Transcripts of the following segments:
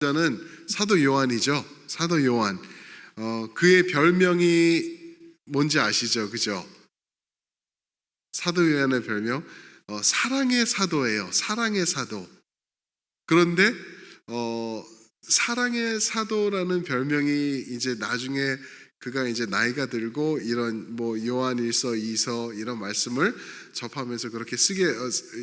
저는 사도 요한이죠. 사도 요한. 그의 별명이 뭔지 아시죠? 그죠? 사도 요한의 별명 사랑의 사도예요. 사랑의 사도. 그런데 사랑의 사도라는 별명이 이제 나중에 그가 이제 나이가 들고 이런 뭐 요한일서, 이서 이런 말씀을 접하면서 그렇게 쓰게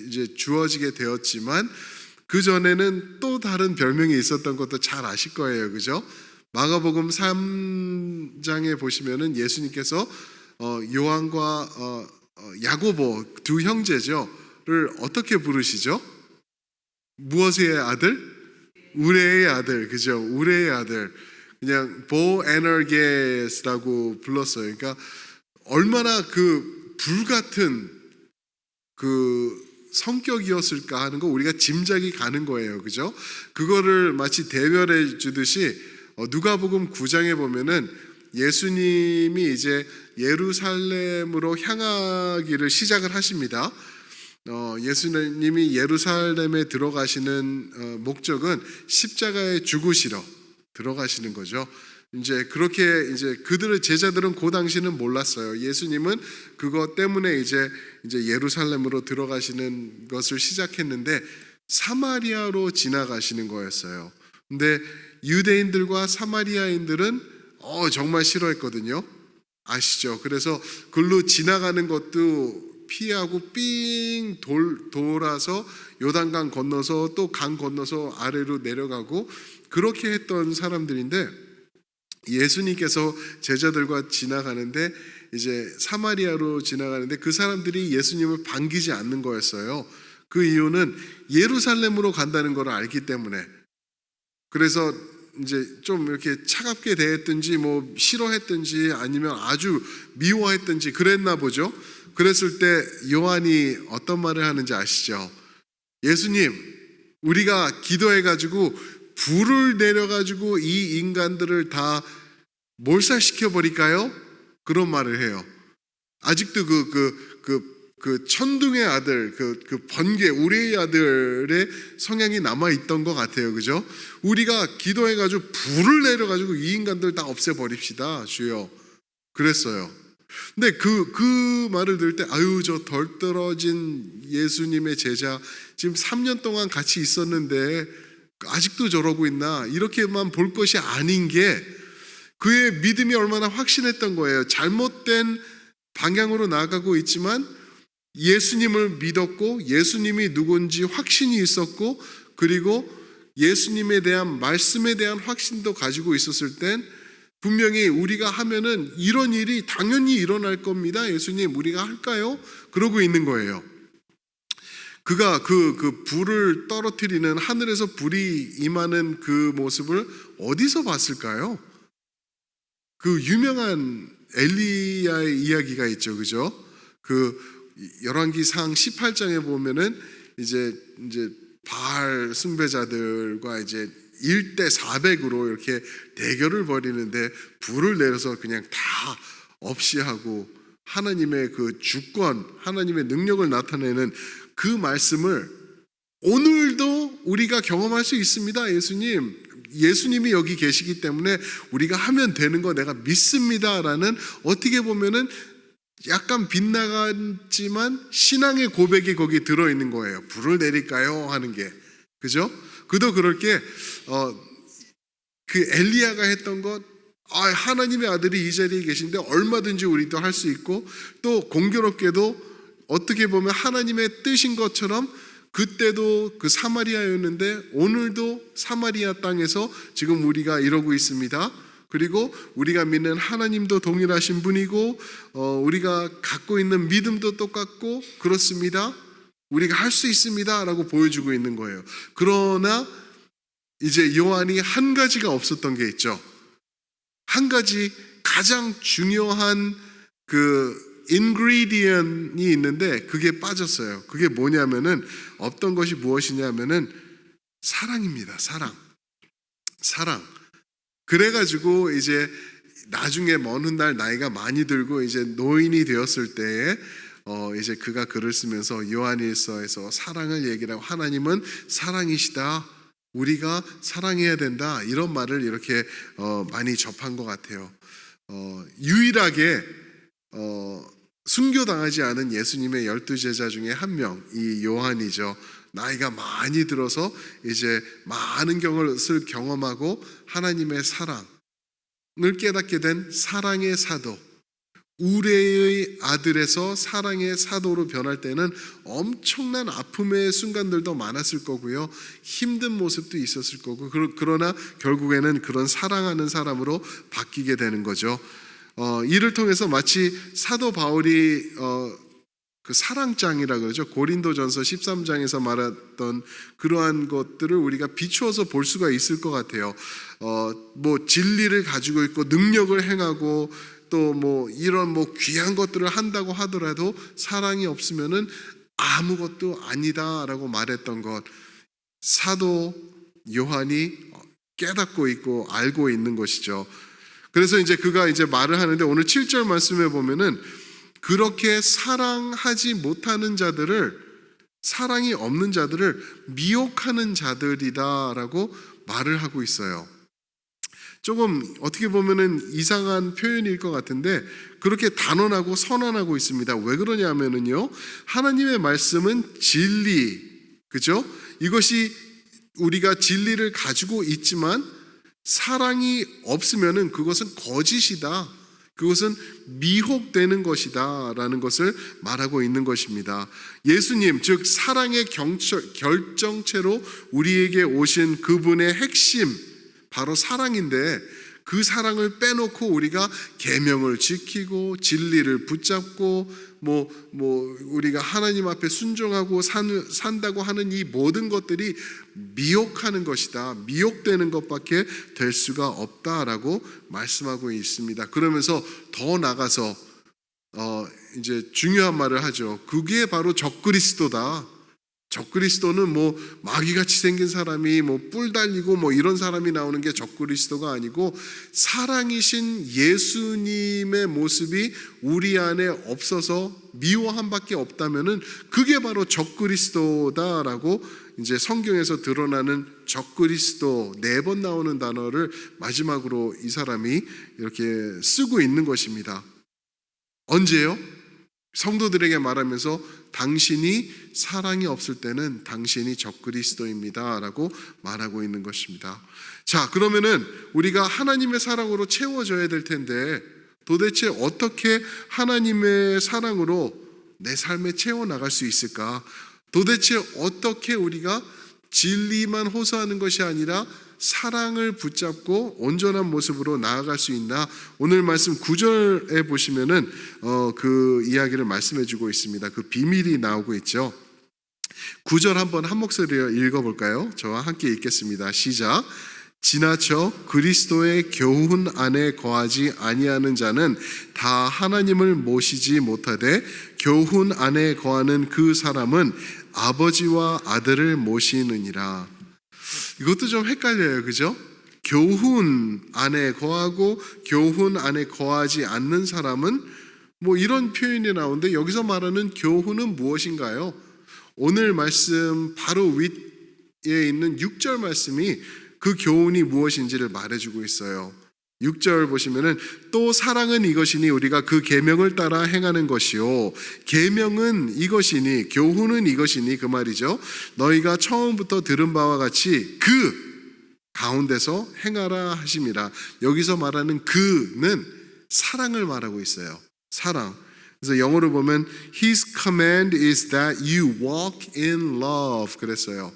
이제 주어지게 되었지만 그 전에는 또 다른 별명이 있었던 것도 잘 아실 거예요, 그죠? 마가복음 3장에 보시면은 예수님께서 요한과 야고보 두 형제죠를 어떻게 부르시죠? 무엇의 아들? 우레의 아들, 그죠? 우레의 아들. 그냥 보에너게스라고 불렀어요. 그러니까 얼마나 그 불같은 그 성격이었을까 하는 거 우리가 짐작이 가는 거예요, 그죠? 그거를 마치 대별해 주듯이 누가복음 9장에 보면은 예수님이 이제 예루살렘으로 향하기를 시작을 하십니다. 예수님이 예루살렘에 들어가시는 목적은 십자가에 죽으시러 들어가시는 거죠. 이제 그렇게 이제 그들의 제자들은 그 당시는 몰랐어요. 예수님은 그것 때문에 이제 예루살렘으로 들어가시는 것을 시작했는데 사마리아로 지나가시는 거였어요. 근데 유대인들과 사마리아인들은 정말 싫어했거든요. 아시죠? 그래서 글로 지나가는 것도 피하고 삥 돌아서 요단강 건너서 또 강 건너서 아래로 내려가고 그렇게 했던 사람들인데 예수님께서 제자들과 지나가는데 이제 사마리아로 지나가는데 그 사람들이 예수님을 반기지 않는 거였어요. 그 이유는 예루살렘으로 간다는 걸 알기 때문에. 그래서 이제 좀 이렇게 차갑게 대했든지 뭐 싫어했든지 아니면 아주 미워했든지 그랬나 보죠. 그랬을 때 요한이 어떤 말을 하는지 아시죠? 예수님, 우리가 기도해가지고 불을 내려가지고 이 인간들을 다 몰살시켜 버릴까요? 그런 말을 해요. 아직도 그 천둥의 아들, 그 번개, 우리의 아들의 성향이 남아 있던 것 같아요, 그죠? 우리가 기도해가지고 불을 내려가지고 이 인간들 다 없애버립시다, 주여. 그랬어요. 근데 그 말을 들을 때 저 덜 떨어진 예수님의 제자 지금 3년 동안 같이 있었는데 아직도 저러고 있나 이렇게만 볼 것이 아닌 게 그의 믿음이 얼마나 확신했던 거예요. 잘못된 방향으로 나아가고 있지만 예수님을 믿었고 예수님이 누군지 확신이 있었고 그리고 예수님에 대한 말씀에 대한 확신도 가지고 있었을 땐 분명히 우리가 하면은 이런 일이 당연히 일어날 겁니다. 예수님, 우리가 할까요? 그러고 있는 거예요. 그가 그 불을 떨어뜨리는 하늘에서 불이 임하는 그 모습을 어디서 봤을까요? 그 유명한 엘리야의 이야기가 있죠, 그죠? 그 열왕기상 18장에 보면은 이제 바알 숭배자들과 이제 1대 400으로 이렇게 대결을 벌이는데 불을 내려서 그냥 다 없이 하고 하나님의 그 주권, 하나님의 능력을 나타내는 그 말씀을 오늘도 우리가 경험할 수 있습니다. 예수님이 여기 계시기 때문에 우리가 하면 되는 거 내가 믿습니다라는 어떻게 보면은 약간 빗나갔지만 신앙의 고백이 거기 들어있는 거예요. 불을 내릴까요? 하는 게. 그죠? 그도 그렇게 그 엘리야가 했던 것 하나님의 아들이 이 자리에 계신데 얼마든지 우리도 할 수 있고 또 공교롭게도 어떻게 보면 하나님의 뜻인 것처럼 그때도 그 사마리아였는데 오늘도 사마리아 땅에서 지금 우리가 이러고 있습니다. 그리고 우리가 믿는 하나님도 동일하신 분이고 우리가 갖고 있는 믿음도 똑같고 그렇습니다. 우리가 할 수 있습니다 라고 보여주고 있는 거예요. 그러나 이제 요한이 한 가지가 없었던 게 있죠. 한 가지 가장 중요한 그 인그리디언이 있는데 그게 빠졌어요. 그게 뭐냐면은 없던 것이 무엇이냐면은 사랑입니다. 사랑. 그래가지고 이제 나중에 먼 훗날 나이가 많이 들고 이제 노인이 되었을 때에 이제 그가 글을 쓰면서 요한일서에서 사랑을 얘기하고 하나님은 사랑이시다. 우리가 사랑해야 된다, 이런 말을 이렇게 많이 접한 것 같아요. 유일하게 순교당하지 않은 예수님의 12제자 중에 한 명, 이 요한이죠. 나이가 많이 들어서 이제 많은 것을 경험하고 하나님의 사랑을 깨닫게 된 사랑의 사도, 우레의 아들에서 사랑의 사도로 변할 때는 엄청난 아픔의 순간들도 많았을 거고요, 힘든 모습도 있었을 거고, 그러나 결국에는 그런 사랑하는 사람으로 바뀌게 되는 거죠. 이를 통해서 마치 사도 바울이 그 사랑장이라 그러죠. 고린도전서 13장에서 말했던 그러한 것들을 우리가 비추어서 볼 수가 있을 것 같아요. 뭐 진리를 가지고 있고 능력을 행하고 또 뭐 이런 뭐 귀한 것들을 한다고 하더라도 사랑이 없으면은 아무것도 아니다라고 말했던 것, 사도 요한이 깨닫고 있고 알고 있는 것이죠. 그래서 이제 그가 이제 말을 하는데, 오늘 7절 말씀에 보면은 그렇게 사랑하지 못하는 자들을, 사랑이 없는 자들을 미혹하는 자들이다라고 말을 하고 있어요. 조금 어떻게 보면은 이상한 표현일 것 같은데 그렇게 단언하고 선언하고 있습니다. 왜 그러냐면은요, 하나님의 말씀은 진리, 그죠? 이것이 우리가 진리를 가지고 있지만 사랑이 없으면은 그것은 거짓이다, 그것은 미혹되는 것이다 라는 것을 말하고 있는 것입니다. 예수님, 즉 사랑의 결정체로 우리에게 오신 그분의 핵심, 바로 사랑인데, 그 사랑을 빼놓고 우리가 계명을 지키고 진리를 붙잡고 우리가 하나님 앞에 순종하고 산다고 하는 이 모든 것들이 미혹하는 것이다, 미혹되는 것밖에 될 수가 없다라고 말씀하고 있습니다. 그러면서 더 나가서 이제 중요한 말을 하죠. 그게 바로 적그리스도다. 적그리스도는 뭐 마귀같이 생긴 사람이 뭐 뿔 달리고 뭐 이런 사람이 나오는 게 적그리스도가 아니고, 사랑이신 예수님의 모습이 우리 안에 없어서 미워함밖에 없다면은 그게 바로 적그리스도다라고 이제 성경에서 드러나는 적그리스도 4번 나오는 단어를 마지막으로 이 사람이 이렇게 쓰고 있는 것입니다. 언제요? 성도들에게 말하면서 당신이 사랑이 없을 때는 당신이 적그리스도입니다 라고 말하고 있는 것입니다. 자, 그러면은 우리가 하나님의 사랑으로 채워져야 될 텐데, 도대체 어떻게 하나님의 사랑으로 내 삶에 채워나갈 수 있을까? 도대체 어떻게 우리가 진리만 호소하는 것이 아니라 사랑을 붙잡고 온전한 모습으로 나아갈 수 있나? 오늘 말씀 9절에 보시면은 그 이야기를 말씀해 주고 있습니다. 그 비밀이 나오고 있죠. 9절 한번 한 목소리로 읽어볼까요? 저와 함께 읽겠습니다. 시작. 지나쳐 그리스도의 교훈 안에 거하지 아니하는 자는 다 하나님을 모시지 못하되, 교훈 안에 거하는 그 사람은 아버지와 아들을 모시느니라. 이것도 좀 헷갈려요, 그죠? 교훈 안에 거하고 교훈 안에 거하지 않는 사람은 뭐 이런 표현이 나오는데, 여기서 말하는 교훈은 무엇인가요? 오늘 말씀 바로 위에 있는 6절 말씀이 그 교훈이 무엇인지를 말해주고 있어요. 6절 보시면은, 또 사랑은 이것이니 우리가 그 계명을 따라 행하는 것이요, 계명은 이것이니 교훈은 이것이니, 그 말이죠. 너희가 처음부터 들은 바와 같이 그 가운데서 행하라 하심이라. 여기서 말하는 그는 사랑을 말하고 있어요. 사랑. 그래서 영어로 보면 His command is that you walk in love 그랬어요.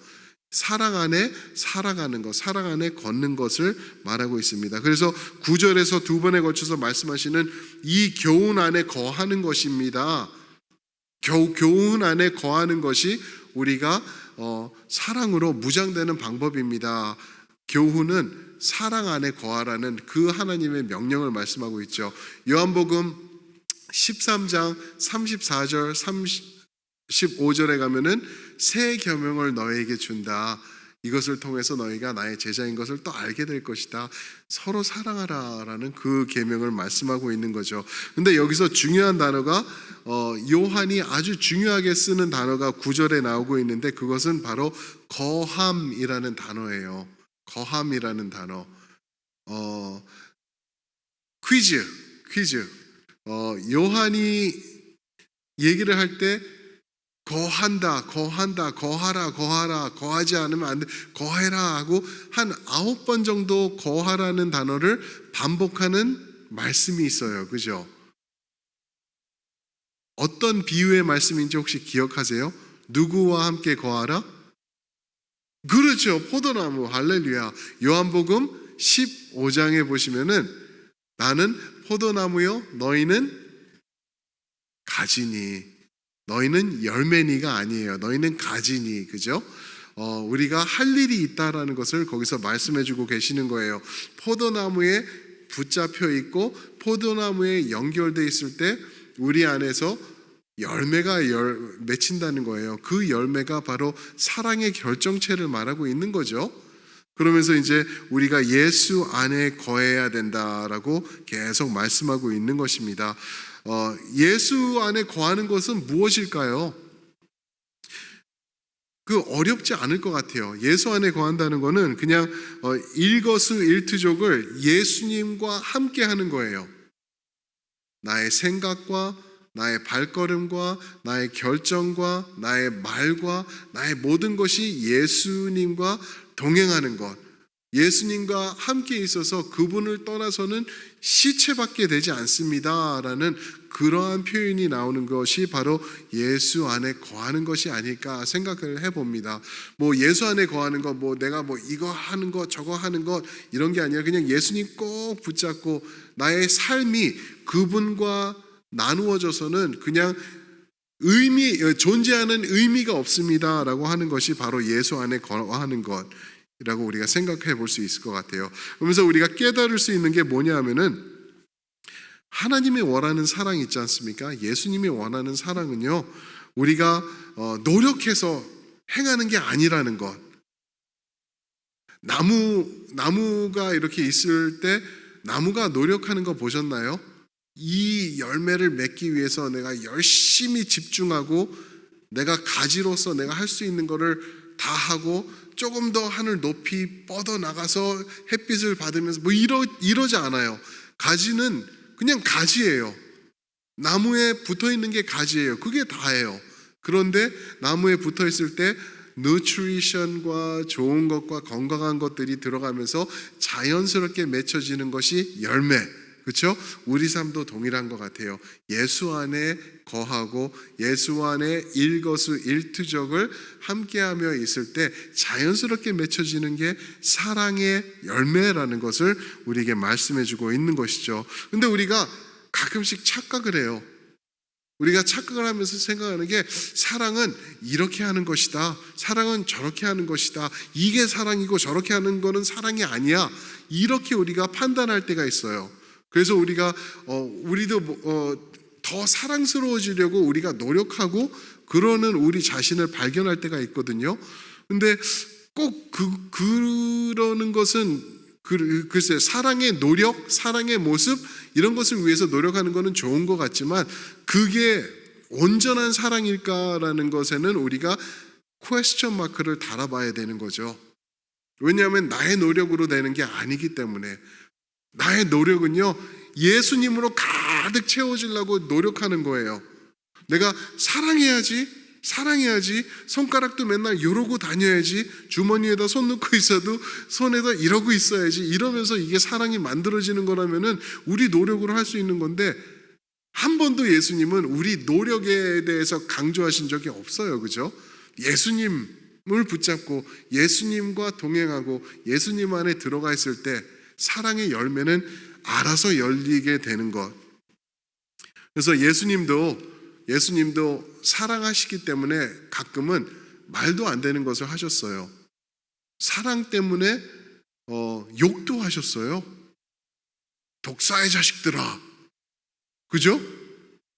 사랑 안에 살아가는 것, 사랑 안에 걷는 것을 말하고 있습니다. 그래서 9절에서 2번에 걸쳐서 말씀하시는 이 교훈 안에 거하는 것입니다. 교훈 안에 거하는 것이 우리가 사랑으로 무장되는 방법입니다. 교훈은 사랑 안에 거하라는 그 하나님의 명령을 말씀하고 있죠. 요한복음 13장 34절 35절에 가면은 새 계명을 너에게 준다. 이것을 통해서 너희가 나의 제자인 것을 또 알게 될 것이다. 서로 사랑하라라는 그 계명을 말씀하고 있는 거죠. 근데 여기서 중요한 단어가 요한이 아주 중요하게 쓰는 단어가 9절에 나오고 있는데 그것은 바로 거함이라는 단어예요. 거함이라는 단어. 퀴즈. 요한이 얘기를 할 때 거한다, 거하라, 거하지 않으면 안 돼, 거해라 하고 한 9번 정도 거하라는 단어를 반복하는 말씀이 있어요. 그죠? 어떤 비유의 말씀인지 혹시 기억하세요? 누구와 함께 거하라? 그렇죠. 포도나무. 할렐루야. 요한복음 15장에 보시면은 나는 포도나무요, 너희는 가지니. 너희는 열매니가 아니에요. 너희는 가지니. 그죠? 우리가 할 일이 있다라는 것을 거기서 말씀해주고 계시는 거예요. 포도나무에 붙잡혀 있고 포도나무에 연결돼 있을 때 우리 안에서 열매가 맺힌다는 거예요. 그 열매가 바로 사랑의 결정체를 말하고 있는 거죠. 그러면서 이제 우리가 예수 안에 거해야 된다라고 계속 말씀하고 있는 것입니다. 예수 안에 거하는 것은 무엇일까요? 그 어렵지 않을 것 같아요. 예수 안에 거한다는 것은 그냥 일거수일투족을 예수님과 함께 하는 거예요. 나의 생각과 나의 발걸음과 나의 결정과 나의 말과 나의 모든 것이 예수님과 동행하는 것. 예수님과 함께 있어서 그분을 떠나서는 시체밖에 되지 않습니다라는 그러한 표현이 나오는 것이 바로 예수 안에 거하는 것이 아닐까 생각을 해봅니다. 뭐 예수 안에 거하는 것, 뭐 내가 뭐 이거 하는 것 저거 하는 것 이런 게 아니라 그냥 예수님 꼭 붙잡고 나의 삶이 그분과 나누어져서는 그냥 존재하는 의미가 없습니다라고 하는 것이 바로 예수 안에 거하는 것이라고 우리가 생각해 볼 수 있을 것 같아요. 그러면서 우리가 깨달을 수 있는 게 뭐냐 하면은 하나님이 원하는 사랑이 있지 않습니까? 예수님이 원하는 사랑은요, 우리가 노력해서 행하는 게 아니라는 것. 나무가 이렇게 있을 때 나무가 노력하는 거 보셨나요? 이 열매를 맺기 위해서 내가 열심히 집중하고 내가 가지로서 내가 할 수 있는 거를 다 하고 조금 더 하늘 높이 뻗어 나가서 햇빛을 받으면서 뭐 이러지 않아요. 가지는 그냥 가지예요. 나무에 붙어 있는 게 가지예요. 그게 다예요. 그런데 나무에 붙어 있을 때 누트리션과 좋은 것과 건강한 것들이 들어가면서 자연스럽게 맺혀지는 것이 열매. 그렇죠? 우리 삶도 동일한 것 같아요. 예수 안에 거하고 예수 안에 일거수일투족을 함께하며 있을 때 자연스럽게 맺혀지는 게 사랑의 열매라는 것을 우리에게 말씀해주고 있는 것이죠. 근데 우리가 가끔씩 착각을 해요. 우리가 착각을 하면서 생각하는 게 사랑은 이렇게 하는 것이다. 사랑은 저렇게 하는 것이다. 이게 사랑이고 저렇게 하는 거는 사랑이 아니야. 이렇게 우리가 판단할 때가 있어요. 그래서 우리가 우리도 더 사랑스러워지려고 우리가 노력하고 그러는 우리 자신을 발견할 때가 있거든요. 근데 꼭 그러는 것은 글쎄 사랑의 노력, 사랑의 모습 이런 것을 위해서 노력하는 것은 좋은 것 같지만 그게 온전한 사랑일까라는 것에는 우리가 퀘스천 마크를 달아봐야 되는 거죠. 왜냐하면 나의 노력으로 되는 게 아니기 때문에. 나의 노력은요, 예수님으로 가득 채워지려고 노력하는 거예요. 내가 사랑해야지, 손가락도 맨날 이러고 다녀야지, 주머니에다 손 넣고 있어도 손에다 이러고 있어야지, 이러면서 이게 사랑이 만들어지는 거라면은 우리 노력으로 할 수 있는 건데, 한 번도 예수님은 우리 노력에 대해서 강조하신 적이 없어요. 그죠? 예수님을 붙잡고 예수님과 동행하고 예수님 안에 들어가 있을 때 사랑의 열매는 알아서 열리게 되는 것. 그래서 예수님도 사랑하시기 때문에 가끔은 말도 안 되는 것을 하셨어요. 사랑 때문에 욕도 하셨어요. 독사의 자식들아. 그죠?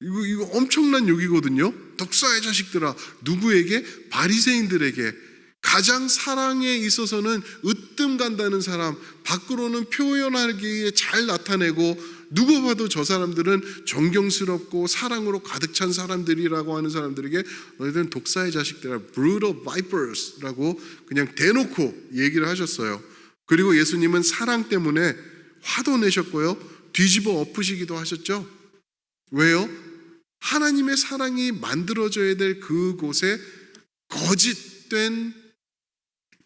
이거 엄청난 욕이거든요. 독사의 자식들아. 누구에게? 바리새인들에게. 가장 사랑에 있어서는 으뜸 간다는 사람, 밖으로는 표현하기에 잘 나타내고 누구 봐도 저 사람들은 존경스럽고 사랑으로 가득 찬 사람들이라고 하는 사람들에게 너희들은 독사의 자식들이라, brood of vipers라고 그냥 대놓고 얘기를 하셨어요. 그리고 예수님은 사랑 때문에 화도 내셨고요, 뒤집어 엎으시기도 하셨죠. 왜요? 하나님의 사랑이 만들어져야 될 그곳에 거짓된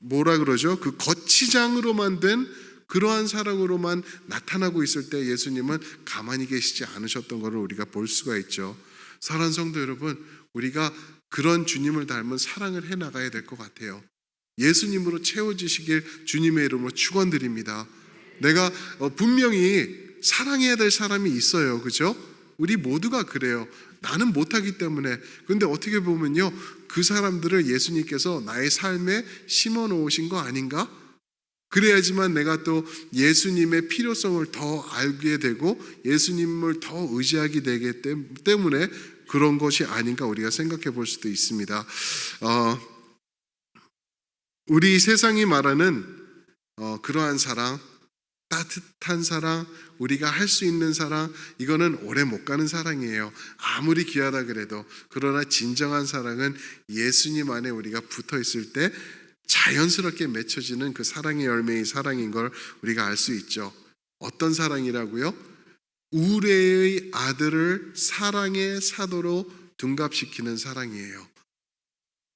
뭐라 그러죠? 그 거치장으로 만든 그러한 사랑으로만 나타나고 있을 때 예수님은 가만히 계시지 않으셨던 것을 우리가 볼 수가 있죠. 사랑하는 성도 여러분, 우리가 그런 주님을 닮은 사랑을 해나가야 될 것 같아요. 예수님으로 채워지시길 주님의 이름으로 축원드립니다. 내가 분명히 사랑해야 될 사람이 있어요. 그죠? 우리 모두가 그래요. 나는 못하기 때문에. 근데 어떻게 보면요, 그 사람들을 예수님께서 나의 삶에 심어 놓으신 거 아닌가? 그래야지만 내가 또 예수님의 필요성을 더 알게 되고 예수님을 더 의지하게 되기 때문에 그런 것이 아닌가 우리가 생각해 볼 수도 있습니다. 우리 세상이 말하는 그러한 사랑, 따뜻한 사랑, 우리가 할 수 있는 사랑, 이거는 오래 못 가는 사랑이에요. 아무리 귀하다 그래도. 그러나 진정한 사랑은 예수님 안에 우리가 붙어 있을 때 자연스럽게 맺혀지는 그 사랑의 열매의 사랑인 걸 우리가 알 수 있죠. 어떤 사랑이라고요? 우레의 아들을 사랑의 사도로 둔갑시키는 사랑이에요.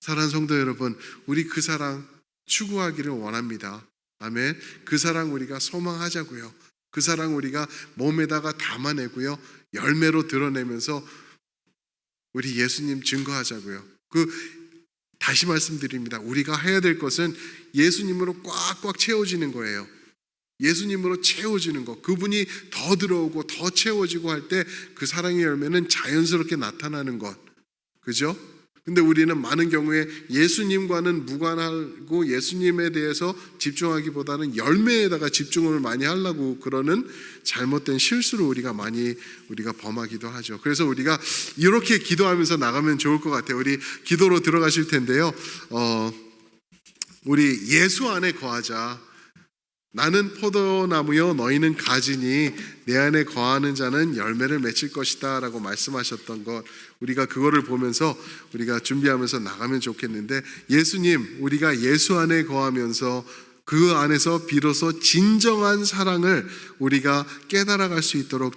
사랑하는 성도 여러분, 우리 그 사랑 추구하기를 원합니다. 아멘. 그 사랑 우리가 소망하자고요. 그 사랑 우리가 몸에다가 담아내고요, 열매로 드러내면서 우리 예수님 증거하자고요. 다시 말씀드립니다. 우리가 해야 될 것은 예수님으로 꽉꽉 채워지는 거예요. 예수님으로 채워지는 것. 그분이 더 들어오고 더 채워지고 할 때 그 사랑의 열매는 자연스럽게 나타나는 것. 그죠? 근데 우리는 많은 경우에 예수님과는 무관하고 예수님에 대해서 집중하기보다는 열매에다가 집중을 많이 하려고 그러는 잘못된 실수를 우리가 범하기도 하죠. 그래서 우리가 이렇게 기도하면서 나가면 좋을 것 같아요. 우리 기도로 들어가실 텐데요. 우리 예수 안에 거하자. 나는 포도나무요 너희는 가지니 내 안에 거하는 자는 열매를 맺을 것이다 라고 말씀하셨던 것, 우리가 그거를 보면서 우리가 준비하면서 나가면 좋겠는데, 예수님, 우리가 예수 안에 거하면서 그 안에서 비로소 진정한 사랑을 우리가 깨달아갈 수 있도록